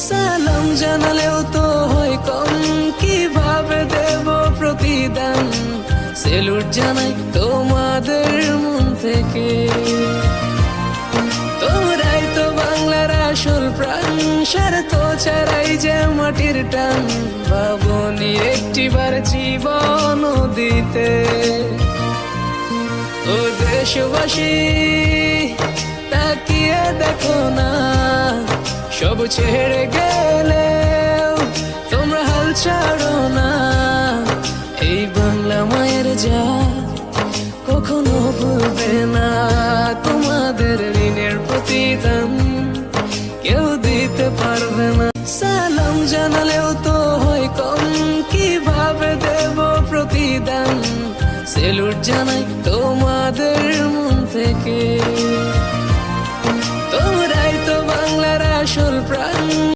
সালাম জানালেও তো হয় কম, কিভাবে দেব প্রতিদান। সেলুট জানাই তোমাদের মন থেকে, তোমরাই তো বাংলার আসল প্রাণ। স্বার্থ ছাড়াই যে মাটির টান, ভাবনি একটিবার জীবন দিতে। ও দেশবাসী তাকিয়ে দেখো না, সব ছেড়ে গেলেও তোমরা হাল ছাড়ো না। এই বাংলা মায়ের জাত কখনো ভুলবে না, তোমাদের ঋণের প্রতিদান কেউ দিতে পারবে না। সালাম জানালেও তো হয় কম, কিভাবে দেব প্রতিদান। সেলুট জানাই